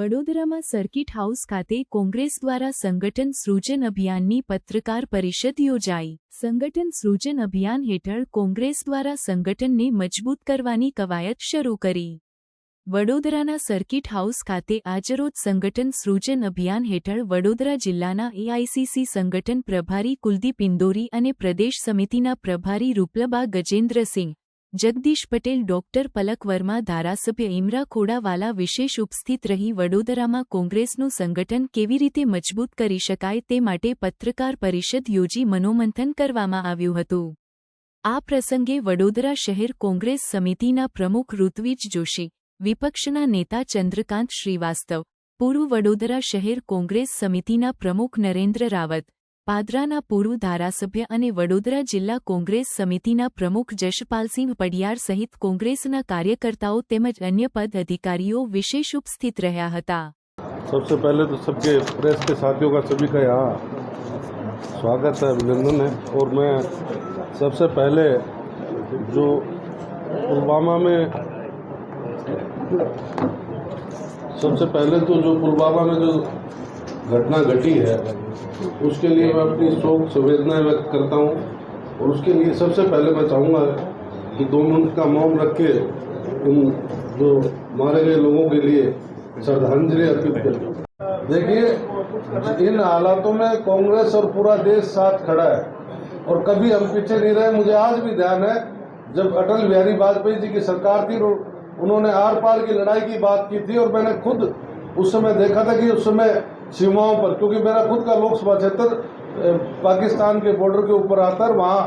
વડોદરામાં circuit house ખાતે કોંગ્રેસ દ્વારા સંગઠન સૃજન અભિયાનની પત્રકાર પરિષદ યોજાઈ। સંગઠન સૃજન અભિયાન હેઠળ કોંગ્રેસ દ્વારા સંગઠનને મજબૂત કરવાની કવાયત શરૂ કરી। વડોદરાના સર્કિટ હાઉસ ખાતે આજરોજ સંગઠન સૃજન અભિયાન હેઠળ વડોદરા જિલ્લાના એઆઈસીસી સંગઠન પ્રભારી કુલદીપ ઇન્દોરી અને પ્રદેશ સમિતિના પ્રભારી રૂપલબા ગજેન્દ્રસિંહ, જગદીશ પટેલ, ડોક્ટર પલક વર્મા, ધારાસભ્ય ઇમરા ખોડાવાલા વિશેષ ઉપસ્થિત રહી વડોદરામાં કોંગ્રેસનું સંગઠન કેવી રીતે મજબૂત કરી શકાય તે માટે પત્રકાર પરિષદ યોજી મનોમંથન કરવામાં આવ્યું હતું। આ પ્રસંગે વડોદરા શહેર કોંગ્રેસ સમિતિના પ્રમુખ ઋત્વિજ જોશી, વિપક્ષના નેતા ચંદ્રકાંત શ્રીવાસ્તવ, પૂર્વ વડોદરા શહેર કોંગ્રેસ સમિતિના પ્રમુખ નરેન્દ્ર રાવત, પાદરાના પૂર્વ ધારાસભ્ય અને વડોદરા જિલ્લા કોંગ્રેસ સમિતિના પ્રમુખ જશપાલસિંહ પડિયાર સહિત કોંગ્રેસના કાર્યકર્તાઓ તેમજ અન્ય પદ अधिकारियों विशेष उपस्थित રહ્યા હતા। सबसे पहले तो सबके प्रेस के साथियों का सभी का यहाँ स्वागत है, अभिनंदन है। और मैं सबसे पहले जो पुलवामा में जो घटना घटी है उसके लिए मैं अपनी शोक संवेदनाएं व्यक्त करता हूं। और उसके लिए सबसे पहले मैं चाहूँगा कि 2 मिनट का मौन रख के उन जो मारे गए लोगों के लिए श्रद्धांजलि अर्पित करें। देखिए, इन हालातों में कांग्रेस और पूरा देश साथ खड़ा है और कभी हम पीछे नहीं रहे। मुझे आज भी ध्यान है जब अटल बिहारी वाजपेयी जी की सरकार थी, उन्होंने आर पार की लड़ाई की बात की थी और मैंने खुद उस समय देखा था कि उस समय सीमाओं पर, क्योंकि मेरा खुद का लोकसभा क्षेत्र पाकिस्तान के बॉर्डर के ऊपर आता है, वहाँ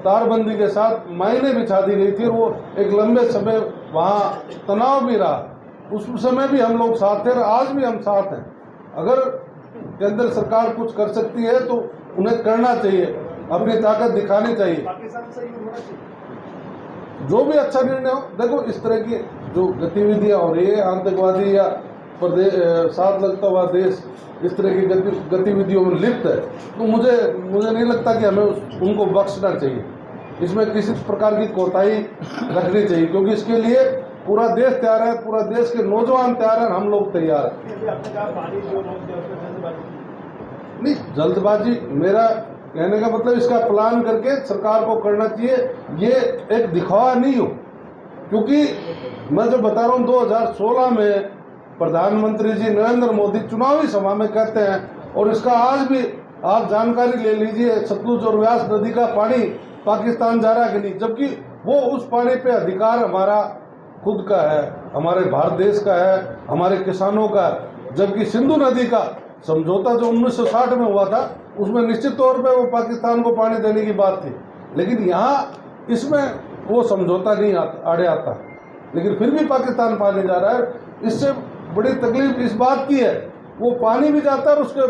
तारबंदी के साथ मायने बिछा दी गई थी और वो एक लंबे समय वहाँ तनाव भी रहा। उस समय भी हम लोग साथ थे और आज भी हम साथ हैं। अगर केंद्र सरकार कुछ कर सकती है तो उन्हें करना चाहिए, अपनी ताकत दिखानी चाहिए, जो भी अच्छा निर्णय हो। देखो, इस तरह की जो गतिविधियां हो रही है, आतंकवादी या साथ लगता हुआ देश इस तरह की गतिविधियों में लिप्त है, तो मुझे नहीं लगता कि हमें उनको बख्शना चाहिए। इसमें किसी प्रकार की कोताही रखनी चाहिए, क्योंकि इसके लिए पूरा देश तैयार है, पूरा देश के नौजवान तैयार हैं, हम लोग तैयार हैं। नहीं, जल्दबाजी, मेरा कहने का मतलब इसका प्लान करके सरकार को करना चाहिए, ये एक दिखावा नहीं हो। क्योंकि मैं जो बता रहा हूँ, 2016 में प्रधानमंत्री जी नरेंद्र मोदी चुनावी सभा में कहते हैं, और इसका आज भी आप जानकारी ले लीजिए, सतलुज और व्यास नदी का पानी पाकिस्तान जा रहा है कि नहीं, जबकि वो उस पानी पे अधिकार हमारा खुद का है, हमारे भारत देश का है, हमारे किसानों का है। जबकि सिंधु नदी का समझौता जो 1960 में हुआ था, उसमें निश्चित तौर पे वो पाकिस्तान को पानी देने की बात थी, लेकिन यहाँ इसमें वो समझौता नहीं आड़े आता, लेकिन फिर भी पाकिस्तान पानी जा रहा है। इससे बड़ी तकलीफ इस बात की है, वो पानी भी जाता है और उसके,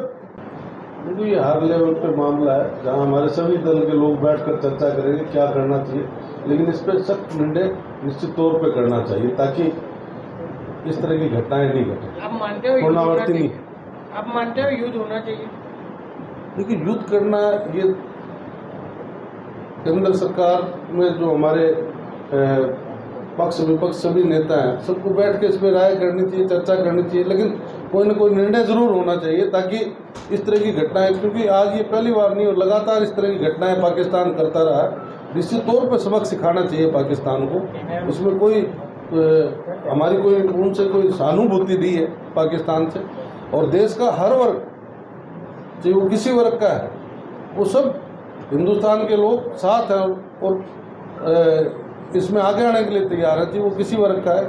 ये हर लेवल पे मामला है जहाँ हमारे सभी दल के लोग बैठकर चर्चा करेंगे क्या करना चाहिए, लेकिन इस पर सख्त निर्णय निश्चित तौर पे करना चाहिए ताकि इस तरह की घटनाएं नहीं घटे। आप मानते हो पुनरावृत्ति नहीं, आप मानते हो युद्ध होना चाहिए? देखिए, युद्ध करना, ये केंद्र सरकार में जो हमारे पक्ष विपक्ष सभी नेता हैं, सबको बैठ के इस पर राय करनी चाहिए, चर्चा करनी चाहिए, लेकिन कोई न कोई निर्णय जरूर होना चाहिए ताकि इस तरह की घटनाएं, क्योंकि आज ये पहली बार नहीं और लगातार इस तरह की घटनाएं पाकिस्तान करता रहा है। निश्चित तौर पर सबक सिखाना चाहिए पाकिस्तान को। इसमें कोई हमारी कोई उनसे कोई सहानुभूति नहीं है पाकिस्तान से। और देश का हर वर्ग, चाहे वो किसी वर्ग का है, वो सब हिंदुस्तान के लोग साथ हैं और इसमें आगे आने के लिए तैयार है, चाहे वो किसी वर्ग का है,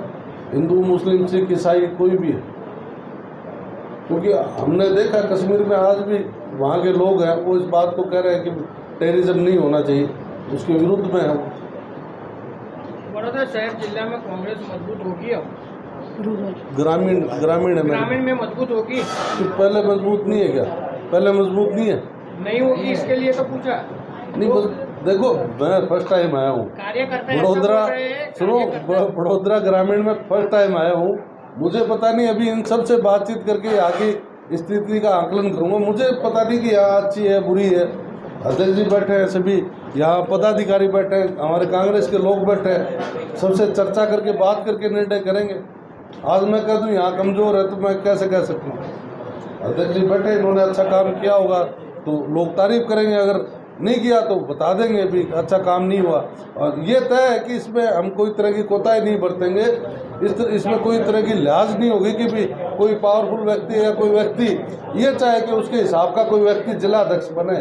हिंदू, मुस्लिम, सिख, ईसाई, कोई भी है। क्योंकि हमने देखा कश्मीर में आज भी वहाँ के लोग हैं, वो इस बात को कह रहे हैं कि टेररिज्म नहीं होना चाहिए, उसके विरुद्ध में है। वडोदरा शहर जिला में कांग्रेस मजबूत होगी अब? ग्रामीण में मजबूत होगी? तो पहले मजबूत नहीं है क्या? पहले मजबूत नहीं है, नहीं होगी, इसके लिए तो पूछा नहीं। देखो, मैं फर्स्ट टाइम आया हूँ वडोदरा ग्रामीण में, फर्स्ट टाइम आया हूँ। मुझे पता नहीं, अभी इन सब से बातचीत करके आगे स्थिति का आकलन करूँगा। मुझे पता नहीं कि यहाँ अच्छी है बुरी है। अध्यक्ष जी बैठे हैं, सभी यहाँ पदाधिकारी बैठे हैं, हमारे कांग्रेस के लोग बैठे हैं, सबसे चर्चा करके बात करके निर्णय करेंगे। आज मैं कह दूं यहाँ कमजोर है तो मैं कैसे कह सकता हूँ। अध्यक्ष जी बैठे, इन्होंने अच्छा काम किया होगा तो लोग तारीफ करेंगे, अगर नहीं किया तो बता देंगे भी अच्छा काम नहीं हुआ। और ये तय है कि इसमें हम कोई तरह की कोताही नहीं बरतेंगे, इसमें कोई तरह की लिहाज नहीं होगी कि भी कोई पावरफुल व्यक्ति या कोई व्यक्ति ये चाहे कि उसके हिसाब का कोई व्यक्ति जिला अध्यक्ष बने।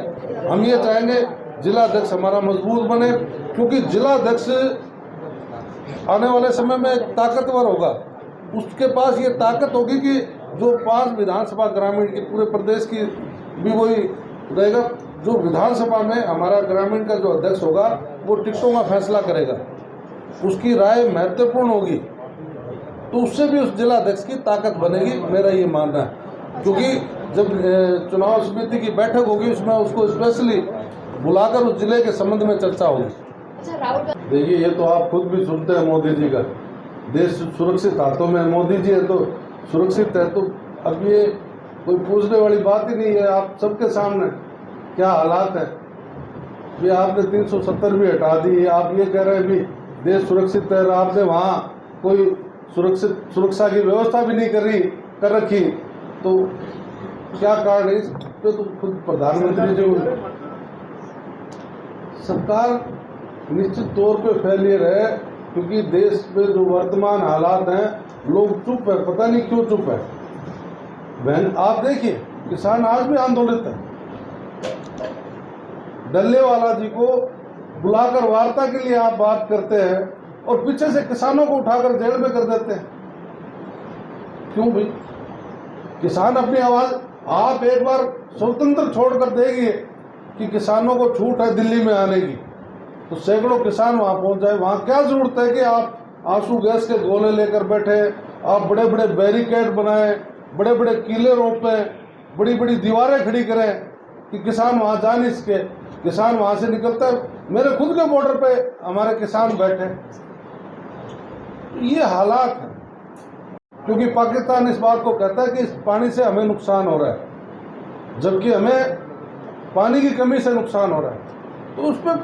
हम ये चाहेंगे जिला अध्यक्ष हमारा मजबूत बने, क्योंकि जिला अध्यक्ष आने वाले समय में एक ताकतवर होगा। उसके पास ये ताकत होगी कि जो 5 विधानसभा ग्रामीण की पूरे प्रदेश की भी वही रहेगा। जो विधानसभा में हमारा ग्रामीण का जो अध्यक्ष होगा वो टिकटों का फैसला करेगा, उसकी राय महत्वपूर्ण होगी, तो उससे भी उस जिला अध्यक्ष की ताकत बनेगी, मेरा ये मानना है। क्योंकि जब चुनाव समिति की बैठक होगी उसमें उसको स्पेशली बुलाकर उस जिले के संबंध में चर्चा होगी। देखिए, ये तो आप खुद भी सुनते हैं मोदी जी का, देश सुरक्षित हाथों में, मोदी जी है तो सुरक्षित है। तो अब ये कोई पूछने वाली बात ही नहीं है, आप सबके सामने क्या हालात है। ये आपने 370 भी हटा दी, आप ये कह रहे हैं भी देश सुरक्षित है, आपने वहाँ कोई सुरक्षा की व्यवस्था भी नहीं कर रखी, तो क्या कारण है? इस पे तो खुद प्रधानमंत्री जी, सरकार निश्चित तौर पे फेलियर है, क्योंकि देश में जो वर्तमान हालात हैं, लोग चुप है, पता नहीं क्यों चुप है। बहन, आप देखिए, किसान आज भी आंदोलित है। डल्लेवाला जी को बुलाकर वार्ता के लिए आप बात करते हैं और पीछे से किसानों को उठाकर जेल में कर देते हैं। क्यों भाई? किसान अपनी आवाज, आप एक बार स्वतंत्र छोड़कर देखिए कि किसानों को छूट है दिल्ली में आने की, तो सैकड़ों किसान वहां पहुंच जाए। वहां क्या जरूरत है कि आप आंसू गैस के गोले लेकर बैठे, आप बड़े बड़े बैरिकेड बनाए, बड़े बड़े किले रोपें, बड़ी बड़ी दीवारें खड़ी करें कि किसान वहां जा नहीं सके। किसान वहां से निकलता है, मेरे खुद के बॉर्डर पे हमारे किसान बैठे। ये हालात है, क्योंकि पाकिस्तान इस बात को कहता है कि इस पानी से हमें नुकसान हो रहा है, जबकि हमें पानी की कमी से नुकसान हो रहा है। तो उस पर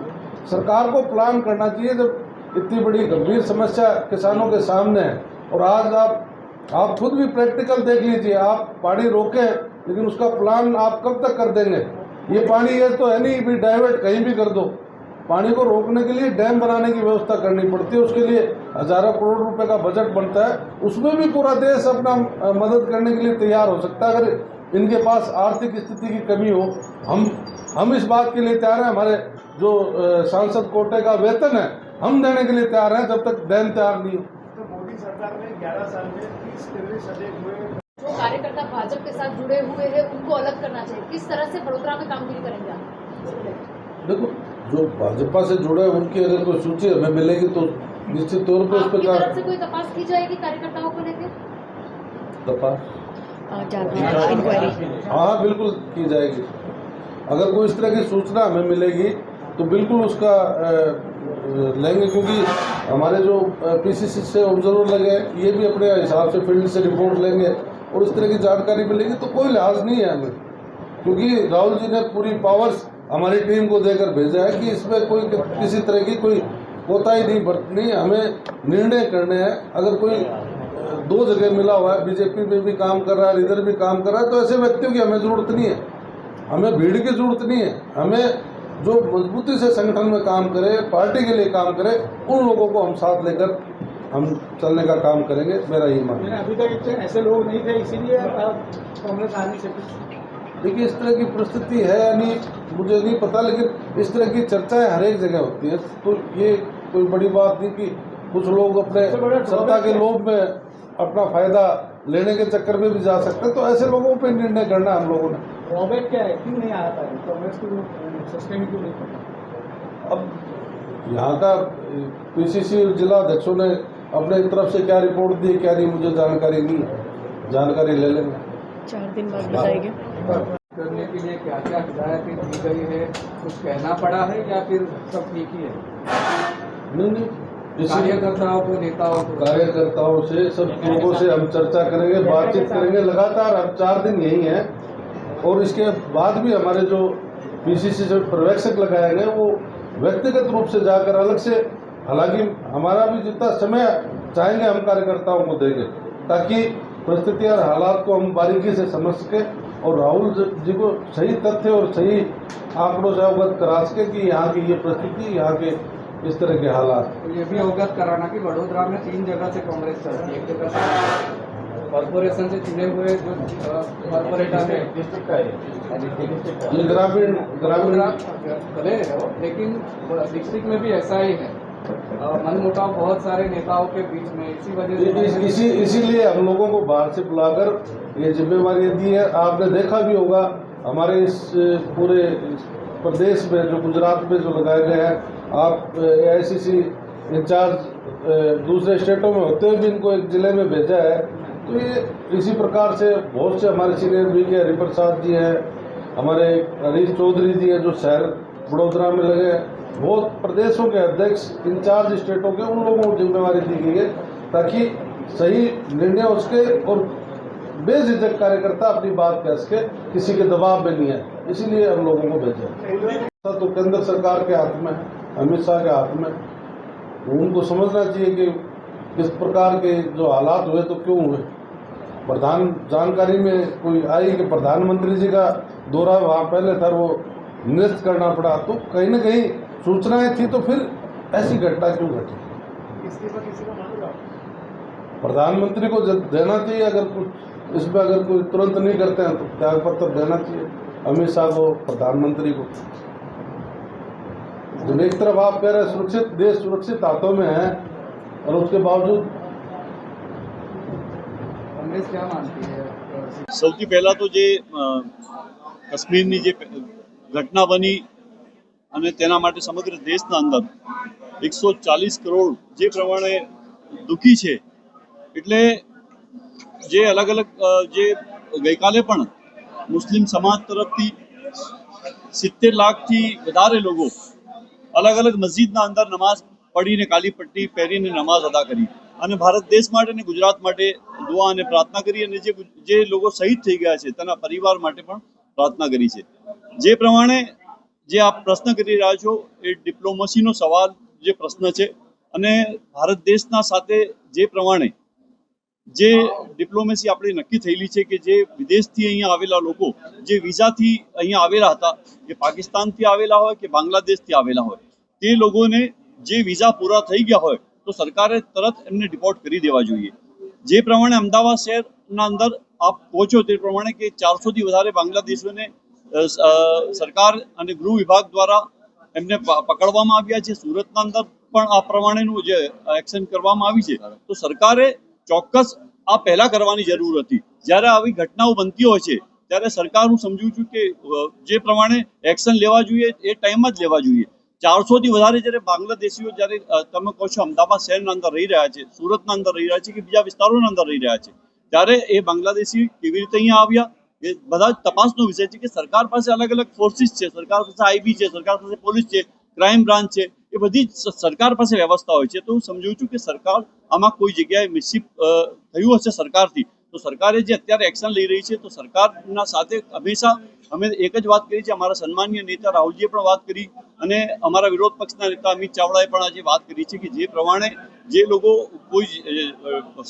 सरकार को प्लान करना चाहिए। जब इतनी बड़ी गंभीर समस्या किसानों के सामने है, और आज आप खुद भी प्रैक्टिकल देख लीजिए, आप पानी रोके लेकिन उसका प्लान आप कब तक कर देंगे? ये पानी ये तो है नहीं भी डाइवर्ट कहीं भी कर दो। पानी को रोकने के लिए डैम बनाने की व्यवस्था करनी पड़ती है, उसके लिए हजारों करोड़ रुपए का बजट बनता है। उसमें भी पूरा देश अपना मदद करने के लिए तैयार हो सकता है। अगर इनके पास आर्थिक स्थिति की कमी हो, हम इस बात के लिए तैयार हैं। हमारे जो सांसद कोटे का वेतन है हम देने के लिए तैयार हैं, जब तक डैम तैयार नहीं हो। तो मोदी सरकार ने 11 साल में 30 टेररिस्ट अटैक हुए। जो कार्यकर्ता भाजपा के साथ जुड़े हुए हैं उनको अलग करना चाहिए। किस तरह से बड़ोदरा में कामगिरी करेंगे आप? देखो, जो भाजपा से जुड़े हैं उनकी अगर कोई सूची हमें मिलेगी तो निश्चित तौर पर उस पर तरफ से कोई तपास की जाएगी कार्यकर्ताओं को लेकर? तपास, हाँ बिल्कुल की जाएगी। अगर कोई इस तरह की सूचना हमें मिलेगी तो बिल्कुल उसका लेंगे, क्योंकि हमारे जो पीसीसी से ऑब्जर्वर लगे ये भी अपने हिसाब से फील्ड से रिपोर्ट लेंगे और इस तरह की जानकारी मिलेगी। तो कोई लिहाज नहीं है हमें, क्योंकि राहुल जी ने पूरी पावर्स हमारी टीम को देकर भेजा है कि इसमें कोई किसी तरह की कोई कोताही नहीं बरतनी, हमें निर्णय करने हैं। अगर कोई 2 जगह मिला हुआ है, बीजेपी में भी काम कर रहा है, इधर भी काम कर रहा है, तो ऐसे व्यक्तियों की हमें जरूरत नहीं है। हमें भीड़ की जरूरत नहीं है। हमें जो मजबूती से संगठन में काम करे, पार्टी के लिए काम करे, उन लोगों को हम साथ लेकर हम चलने का काम करेंगे, मेरा ये मानना है। अभी तक ऐसे लोग नहीं थे, इसीलिए कांग्रेस आने से देखिए, इस तरह की परिस्थिति है या नहीं मुझे नहीं पता, लेकिन इस तरह की चर्चाएं हर एक जगह होती है। तो ये कोई बड़ी बात नहीं कि कुछ लोग अपने सत्ता के लोभ में अपना फायदा लेने के चक्कर में भी जा सकते हैं। तो ऐसे लोगों पर निर्णय करना हम लोगों ने। ड्रॉबैक क्या है, क्यों नहीं आ पाए कांग्रेस को सस्टेन क्यों नहीं करना? अब यहाँ का पीसीसी जिला अध्यक्षों ने अपने तरफ से क्या रिपोर्ट दी क्या नहीं मुझे जानकारी नहीं है, जानकारी ले लेंगे। 4 दिन बाद बताएंगे। करने के लिए क्या क्या हिदायतें दी गई है, कुछ कहना पड़ा है या फिर सब ठीक ही है? नहीं, कार्यकर्ताओं को, नेताओं को, कार्यकर्ताओं से, सब लोगों से हम चर्चा करेंगे, बातचीत करेंगे लगातार। अब 4 दिन यही है और इसके बाद भी हमारे जो पीसीसी से पर्यवेक्षक लगाए गए वो व्यक्तिगत रूप से जाकर अलग से, हालांकि हमारा भी जितना समय चाहेंगे हम कार्यकर्ताओं को देंगे, ताकि परिस्थिति और हालात को हम बारीकी से समझ सके और राहुल जी को सही तथ्य और सही आंकड़ों से अवगत करा सके कि यहाँ की ये परिस्थिति, यहाँ के इस तरह के हालात। तो ये भी अवगत कराना कि वडोदरा में 3 जगह से कांग्रेस चलती है। एक जगह से कॉर्पोरेशन से चुने हुए जो कॉर्पोरेटर है, ये ग्रामीण भले है वो, लेकिन डिस्ट्रिक्ट में भी ऐसा ही है, मनमुटाव बहुत सारे नेताओं के बीच में, इसी वजह से इसीलिए हम लोगों को बाहर से बुलाकर ये जिम्मेवारी दी है। आपने देखा भी होगा हमारे इस पूरे प्रदेश में जो गुजरात में जो लगाए गए हैं, आप AICC इंचार्ज दूसरे स्टेटों में होते हुए भी इनको एक जिले में भेजा है। तो ये इसी प्रकार से बहुत से हमारे सीनियर भी के हरिप्रसाद जी हैं, हमारे हरीश चौधरी जी हैं जो शहर वडोदरा में लगे, बहुत प्रदेशों के अध्यक्ष इंचार्ज स्टेटों के, उन लोगों को जिम्मेवारी दी गई है ताकि सही निर्णय उसके और बेझिझक कार्यकर्ता अपनी बात कह सके, किसी के दबाव में नहीं है, इसीलिए हम लोगों को भेजा। तो केंद्र सरकार के हाथ में, अमित शाह के हाथ में, उनको समझना चाहिए कि किस प्रकार के जो हालात हुए तो क्यों हुए। प्रधान जानकारी में कोई आई कि प्रधानमंत्री जी का दौरा वहाँ पहले था, वो निरस्त करना पड़ा, तो कहीं न कहीं सूचनाएं थी, तो फिर ऐसी घटना क्यों घटी। प्रधानमंत्री को देना चाहिए, अगर कुछ इसमें अगर कोई तुरंत नहीं करते हैं तो त्याग पत्र देना चाहिए अमित शाह को, प्रधानमंत्री को। जब एक तरफ आप कह रहे सुरक्षित देश सुरक्षित हाथों में है और उसके बावजूद कांग्रेस क्या मानती है? સૌથી પહેલા તો જે કાશ્મીરની જે ઘટના બની અને તેના માટે સમગ્ર દેશના અંદર 140 કરોડ જે પ્રમાણે દુઃખી છે, એટલે જે અલગ અલગ જે ગઈકાલે પણ મુસ્લિમ સમાજ તરફથી 70 લાખથી વધારે લોકો અલગ અલગ મસ્જિદના અંદર નમાઝ પઢીને કાલી પટ્ટી પહેરીને નમાઝ અદા કરી અને ભારત દેશ માટે અને ગુજરાત માટે દુઆ અને પ્રાર્થના કરી અને જે લોકો શહીદ થઈ ગયા છે તેના પરિવાર માટે પણ પ્રાર્થના કરી છે। જે પ્રમાણે જે આપ પ્રશ્ન કરી રહ્યા છો એ ડિપ્લોમસીનો સવાલ જે પ્રશ્ન છે અને ભારત દેશના સાથે જે પ્રમાણે જે ડિપ્લોમેસી આપણી નક્કી થયેલી છે કે જે વિદેશથી અહીંયા આવેલા લોકો જે વિઝાથી અહીંયા આવેલા હતા, એ પાકિસ્તાનથી આવેલા હોય કે બાંગ્લાદેશથી આવેલા હોય, તે લોકોને જે વિઝા પૂરા થઈ ગયા હોય તો સરકારે તરત એમને ડિપોર્ટ કરી દેવા જોઈએ। જે પ્રમાણે અમદાવાદ શહેરના અંદર આપ પહોંચો તે પ્રમાણે કે 400થી વધારે બાંગ્લાદેશીઓને સરકાર અને ગૃહ વિભાગ દ્વારા એમને પકડવામાં આવ્યા છે। સુરતના અંદર પણ આ પ્રમાણેનું જે એક્શન કરવામાં આવી છે, તો સરકારે ચોક્કસ આ પહેલા કરવાની જરૂર હતી। જ્યારે આવી ઘટનાઓ બનતી હોય છે ત્યારે સરકાર, હું સમજુ છું કે જે પ્રમાણે એક્શન લેવા જોઈએ એ ટાઈમમાં જ લેવા જોઈએ। 400થી વધારે જ્યારે બાંગ્લાદેશીઓ જ્યારે તમે કહો છો અમદાવાદ શહેરના અંદર રહી રહ્યા છે, સુરતના અંદર રહી રહ્યા છે કે બીજા વિસ્તારોના અંદર રહી રહ્યા છે, ત્યારે એ બાંગ્લાદેશી કેવી રીતે અહીંયા આવ્યા એ બધા જ તપાસનો વિષય છે કે સરકાર પાસે અલગ અલગ ફોર્સિસ છે, સરકાર પાસે IB છે, સરકાર પાસે પોલીસ છે, ક્રાઇમ બ્રાન્ચ છે, એ બધી જ સરકાર પાસે વ્યવસ્થા હોય છે। તો હું સમજુ છું કે સરકાર આમાં કોઈ જગ્યાએ મિસશીપ થયું હશે સરકારથી, તો સરકારે જે અત્યારે એક્શન લઈ રહી છે, તો સરકારના સાથે હંમેશા અમે એક જ વાત કરી છે, અમારા સન્માનીય નેતા રાહુલજીએ પણ વાત કરી અને અમારા વિરોધ પક્ષના નેતા અમિત ચાવડાએ પણ આજે વાત કરી છે કે જે પ્રમાણે જે લોકો કોઈ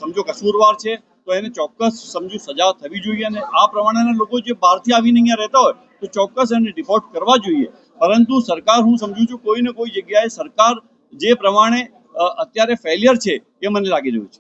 સમજો કસૂરવાર છે તો એને ચોક્કસ સમજો સજા થવી જોઈએ અને આ પ્રમાણેના લોકો જે બહારથી આવીને અહીંયા રહેતા હોય તો ચોક્કસ એને ડિપોર્ટ કરવા જોઈએ। પરંતુ સરકાર, હું સમજુ છું કોઈ ને કોઈ જગ્યાએ સરકાર જે પ્રમાણે અત્યારે ફેલિયર છે એ મને લાગી રહ્યું છે।